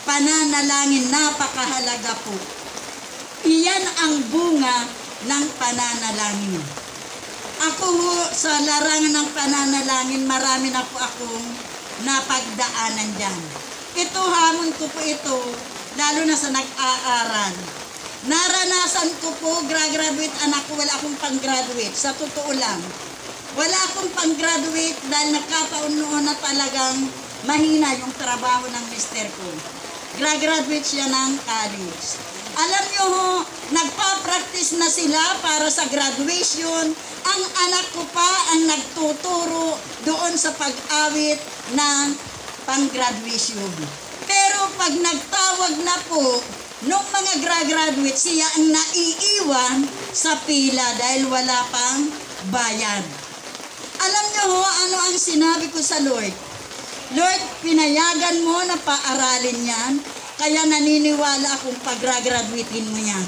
Pananalangin, napakahalaga po. Iyan ang bunga ng pananalangin. Ako sa larangan ng pananalangin, marami na po akong napagdaanan dyan. Ito, hamon ko po ito, lalo na sa nag-aaral. Naranasan ko po, graduate anak ko, wala akong pang-graduate. Sa totoo lang, wala akong pang-graduate dahil nagkataon noon na talagang mahina yung trabaho ng mister ko. Graduate siya ng college. Alam nyo ho, nagpa-practice na sila para sa graduation. Ang anak ko pa ang nagtuturo doon sa pag-awit ng pang-graduation. Pero pag nagtawag na po, nung mga graduate, siya ang naiiwan sa pila dahil wala pang bayad. Alam nyo ho, ano ang sinabi ko sa Lord? Lord, pinayagan mo na paaralin yan, kaya naniniwala akong pag-graduatein mo yan.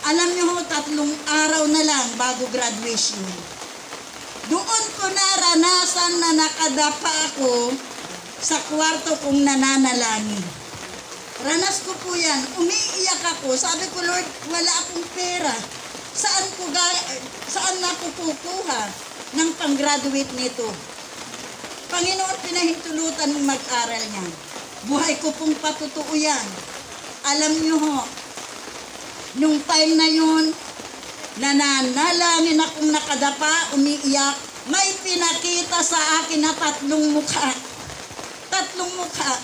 Alam nyo ho, 3 araw na lang bago graduation. Doon ko naranasan na nakadapa ako sa kwarto kong nananalangin. Ranas ko po yan. Umiiyak ako. Sabi ko, Lord, wala akong pera. Saan na ako kukuha ng pang-graduate nito? Panginoon, pinahintulutan mong mag-aral niyan. Buhay ko pong patutuo yan. Alam niyo ho, nung time na yun, nananalangin akong nakadapa, umiiyak, may pinakita sa akin na 3 mukha. 3 mukha.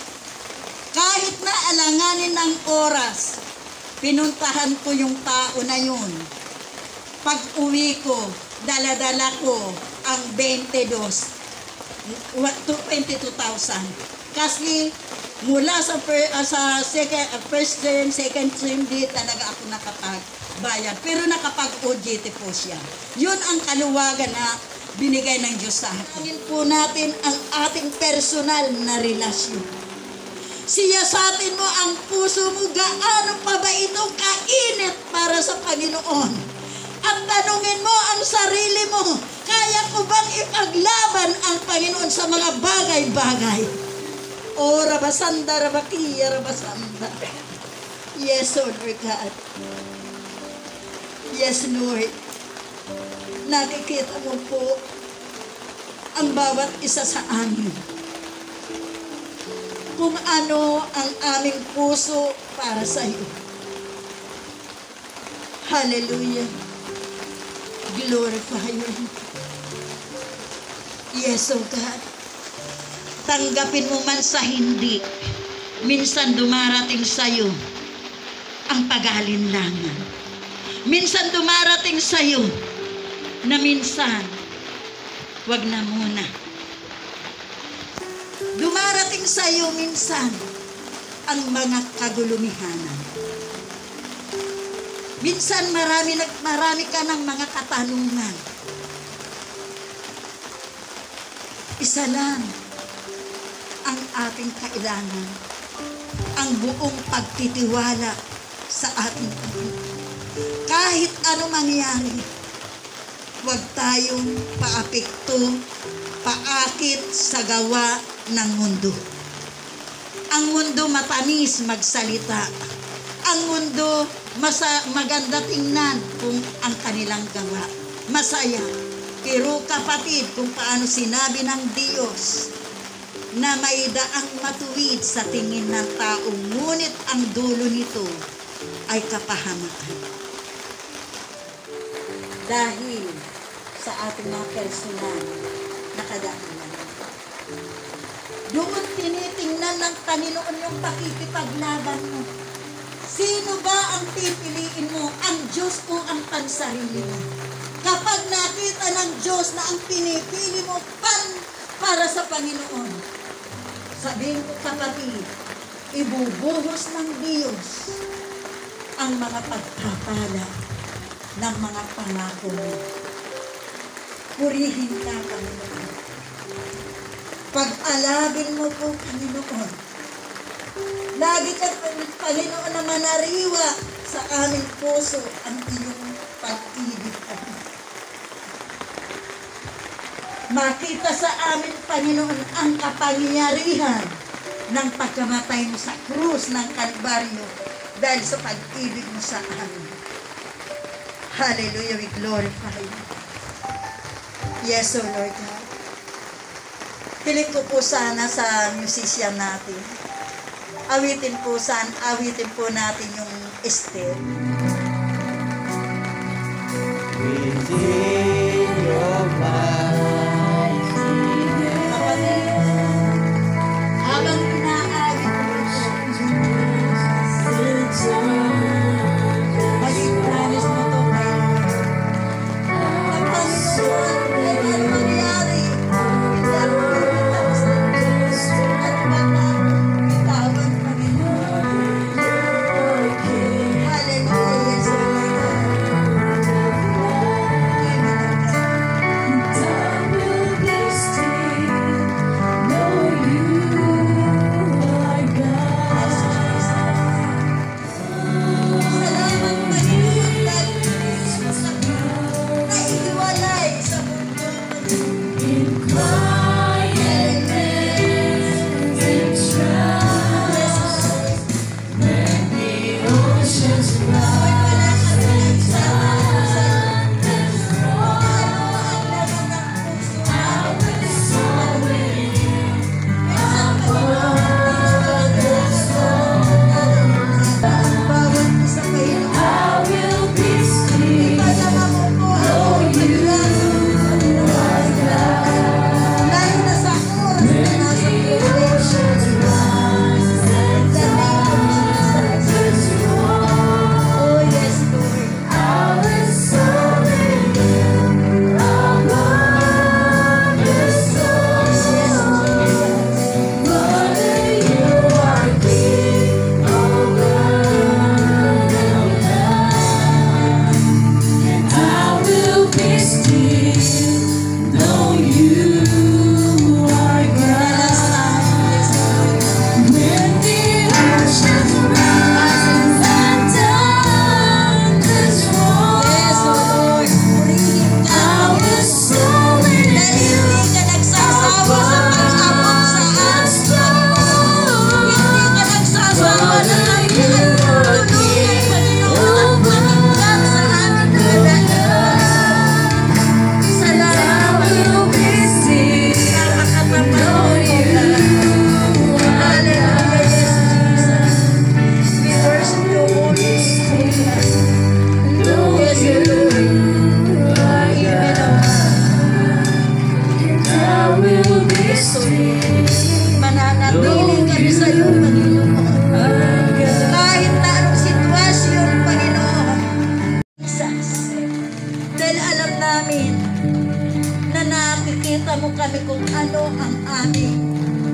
Kahit na alanganin ng oras, pinuntahan ko yung tao na yun. Pag uwi ko, dala-dala ko ang 22,000. Kasi mula sa first term, second term, di talaga ako nakapagbayad. Pero nakapag-OJT po siya. Yun ang kaluwagan na binigay ng Diyos sa atin. Tingin po natin ang ating personal na relasyon. Siyasatin mo ang puso mo, gaano pa ba ito kainit para sa Panginoon? At tanungin mo ang sarili mo, kaya ko bang ipaglaban ang Panginoon sa mga bagay-bagay? O rabasanda, rabakiya, rabasanda. Yes, Lord God. Yes, Lord. Nakikita mo po ang bawat isa sa amin. Kung ano ang aming puso para sa iyo. Hallelujah. Glorify you. Yes, oh God. Tanggapin mo man sa hindi, minsan dumarating sa iyo ang pag-alinlangan. Minsan dumarating sa iyo na minsan, wag na muna. Dumarating sa iyo minsan ang mga kagulumihanan. Minsan marami ka ng mga katanungan. Isa lang ang ating kailangan, ang buong pagtitiwala sa ating Panginoon. Kahit ano mangyari, huwag tayong paapekto, paakit sa gawa ng mundo. Ang mundo matamis magsalita. Ang mundo maganda tingnan kung ang kanilang gawa. masaya. Pero kapatid, kung paano sinabi ng Diyos na may daang matuwid sa tingin ng tao, ngunit ang dulo nito ay kapahamakan. Dahil sa ating mga personal na kadaanan. Doon tinitingnan ng Panginoon yung pakikipaglaban mo. Sino ba ang pipiliin mo? Ang Diyos o ang pansarili mo? Kapag nakita ng Diyos na ang pinipili mo para sa Panginoon, sabihin ko kapatid, ibubuhos ng Diyos ang mga pagpapala ng mga pangako mo. Purihin ka, Panginoon. Pag-alabin mo po, Panginoon. Lagi ka, Panginoon, na manariwa sa aming puso ang iyong pag-ibig. Makita sa amin, Panginoon, ang kapangyarihan ng pagkamatay mo sa krus ng Kalbaryo dahil sa pag-ibig mo sa amin. Hallelujah, we glorify you. Yes, O Lord God. Pilit ko po sana sa musician natin. Awitin po natin yung Esther. Within your mind. Kapatid, habang inaawit mo, maging promise mo to kayo. Ang Panginoon ay ang mangyari. Hindi ako bibitaw sa Diyos at bitawan, Panginoon. Hallelujah, yes, O Lord. Mananatili kami sa iyo, Panginoon. Kahit na anong sitwasyon, Panginoon. Dahil alam namin na nakikita mo kami kung ano ang aming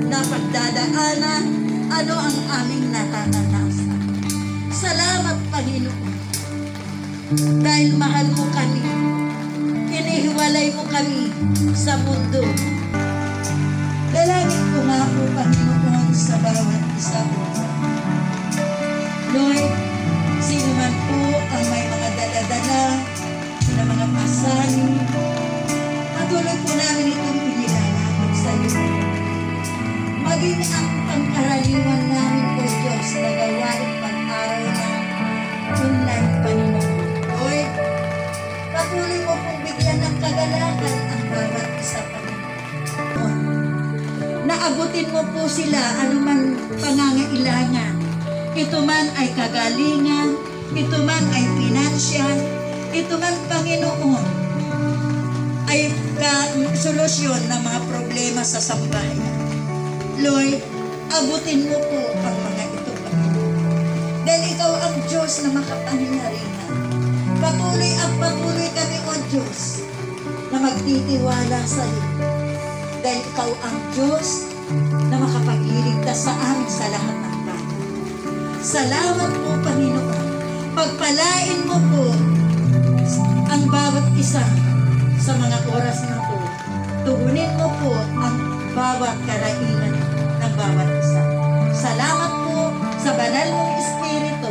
napagdadaanan, ano ang aming natatanasan. Salamat, Panginoon. Dahil mahal mo kami. Hinihiwalay mo kami sa mundo. Dalangin ko nga po, Panginoon, sa bawat isa po. Lord, sino man po ang may mga dala-dala na mga pasanin, patuloy po namin itong pinilalapit sa iyo. Maging ang pangkaraniwan namin po, Diyos, na gawain pag-araw ng online, Panginoon. Lord, patuloy mo pong bigyan Paabutin mo po sila anumang pangangailangan. Ito man ay kagalingan, ito man ay financial, ito man, Panginoon, ay solusyon ng mga problema sa sambahayan. Lord, abutin mo po ang mga ito, Panginoon. Dahil ikaw ang Diyos na makapangyarihan. Patuloy kami, O Diyos, na magtitiwala sa iyo. Dahil ikaw ang Diyos na makapag-iligtas sa amin sa lahat ng bagay. Salamat po, Panginoon. Pagpalain mo po ang bawat isa sa mga oras na ito. Tugunin mo po ang bawat karainan ng bawat isa. Salamat po sa banal mong Espiritu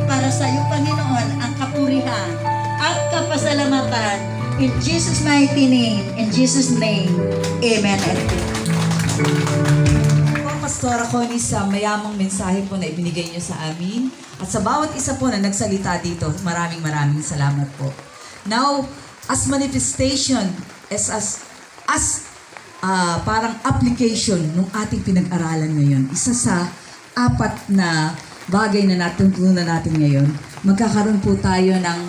para sa iyo, Panginoon, ang kapurihan at kapasalamatan. In Jesus' mighty name, in Jesus' name, Amen and Amen. Po, Pastora Connie, sa mayamang mensahe po na ibinigay niyo sa amin at sa bawat isa po na nagsalita dito, maraming salamat po. Now, as manifestation, parang application ng ating pinag-aralan ngayon, isa sa 4 na bagay na natutunan natin ngayon, magkakaroon po tayo ng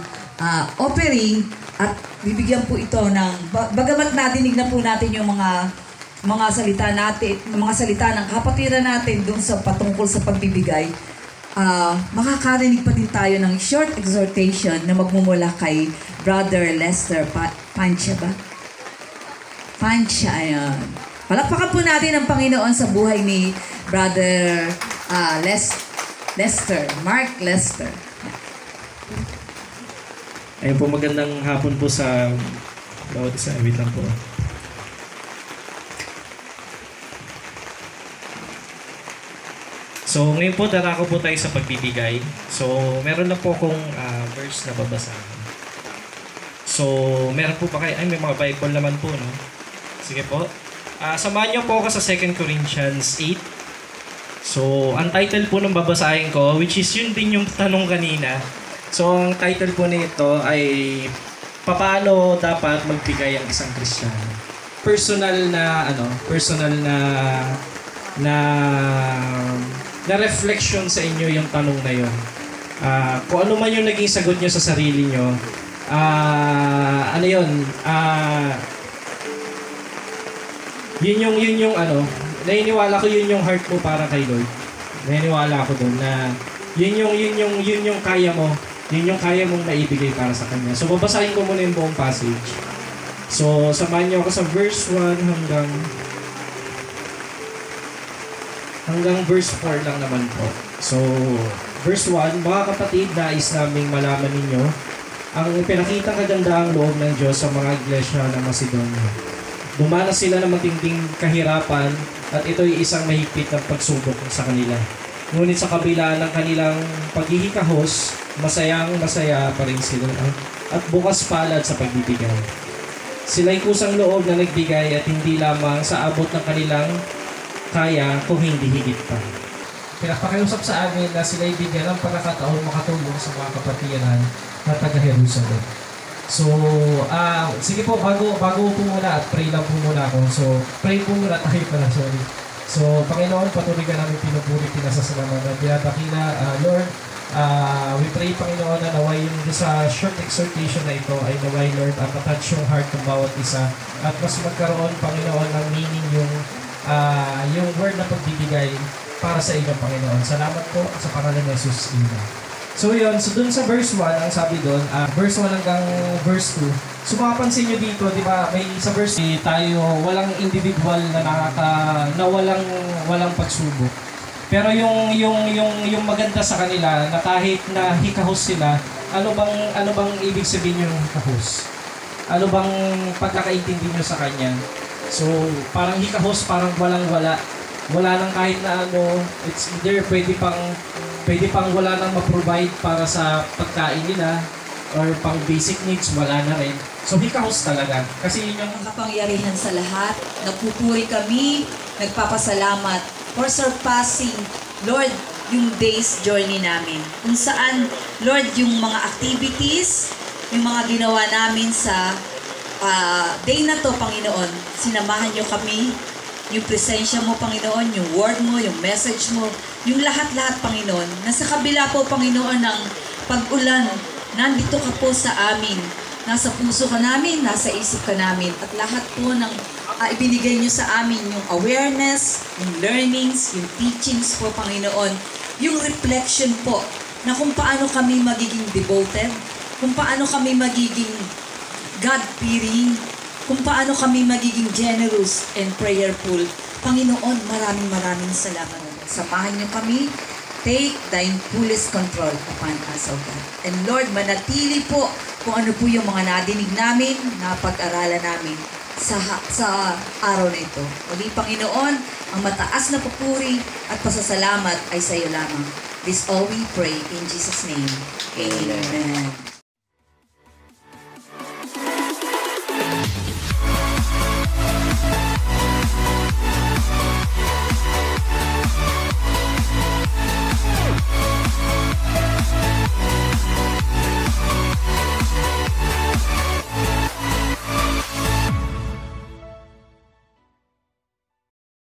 offering at bibigyan po ito ng, bagamat nadinig na po natin yung mga salita natin, mga salita ng kapatiran natin doon sa patungkol sa pagbibigay, makakarinig pa din tayo ng short exhortation na magmumula kay Brother Lester Pancha ba? Pancha, ayan. Palakpakan po natin ang Panginoon sa buhay ni Brother Lester, Mark Lester. Ayun po, magandang hapon po sa bawat isa. Wait lang po. So, ngayon po, darako po tayo sa pagbibigay. So, meron lang po akong verse na babasahin. So, meron po ba kayo? Ay, may mga Bible naman po, no? Sige po. Samahan niyo po ako sa 2 Corinthians 8. So, ang title po ng babasahin ko, which is yun din yung tanong kanina. So, ang title po nito ay paano dapat magbigay ang isang Kristiyano. Personal na reflection sa inyo yung tanong na yun. Kung ano man yung naging sagot nyo sa sarili nyo, yun yung naniniwala ko yun yung heart mo para kay Lord. Naniniwala ko doon na yun yung kaya mo. Yun yung kaya mong maibigay para sa Kanya. So, babasahin ko muna yung buong passage. So, samahan niyo ako sa verse 1 hanggang verse 4 lang naman po. So, verse 1, mga kapatid, nais naming malaman ninyo ang pinakitang kagandahang loob ng Diyos sa mga iglesia ng Macedonia. Dumanas sila ng matinding kahirapan at ito'y isang mahigpit na pagsubok sa kanila. Ngunit sa kabila ng kanilang paghihikahos, masayang-masaya pa rin sila at bukas palad sa pagbibigay. Sila'y kusang loob na nagbigay at hindi lamang sa abot ng kanilang kaya kung hindi higit pa. Pinapakiusap sa amin na sila'y bigyan ng pagkakataon makatulong sa mga kapatiran na taga-Jerusalem. So, sige po, bago po muna at pray lang po muna ako. So, pray po muna tayo pala, sorry. So, Panginoon, patuloy ka namin pinupuri, pinasasalamatan. Pinapakila, Lord, we pray, Panginoon, na naway yung sa short exhortation na ito ay naway, Lord, matouch yung heart ng bawat isa. At mas magkaroon, Panginoon, ng meaning yung word na pagbibigay para sa inyo, Panginoon. Salamat po sa pangalan ni Jesus. So yun, so dun sa verse 1, ang sabi dun, verse 1 hanggang verse 2, so makapansin nyo dito, di ba, may sa verse tayo, walang individual na walang pagsubok. Pero yung maganda sa kanila, na kahit na hikahos sila, ano bang ibig sabihin yung hikahos? Ano bang pagkakaintindi nyo sa kanya? So, parang hikahos, parang walang-wala. Wala nang kahit na it's either pwede pang wala nang ma-provide para sa pagkain nila or pang basic needs, wala na rin. So, hikahos talaga. Kasi yun yung kapangyarihan sa lahat. Nagpupuri kami, nagpapasalamat for surpassing, Lord, yung day's journey namin. Kung saan, Lord, yung mga activities, yung mga ginawa namin sa day na to, Panginoon, sinamahan niyo kami yung presensya mo, Panginoon, yung word mo, yung message mo, yung lahat-lahat, Panginoon. Nasa kabila po, Panginoon, ng pag-ulan, nandito ka po sa amin. Nasa puso ka namin, nasa isip ka namin. At lahat po ng ibinigay nyo sa amin, yung awareness, yung learnings, yung teachings po, Panginoon. Yung reflection po, na kung paano kami magiging devoted, kung paano kami magiging God-fearing, kung paano kami magiging generous and prayerful. Panginoon, maraming salamat. Samahan niyo kami. Take thine fullest control upon us, O God. And Lord, manatili po kung ano po yung mga nadinig namin, napag-aralan namin sa araw na ito. Muli, Panginoon, ang mataas na papuri at pasasalamat ay sa iyo lamang. This all we pray in Jesus' name. Amen.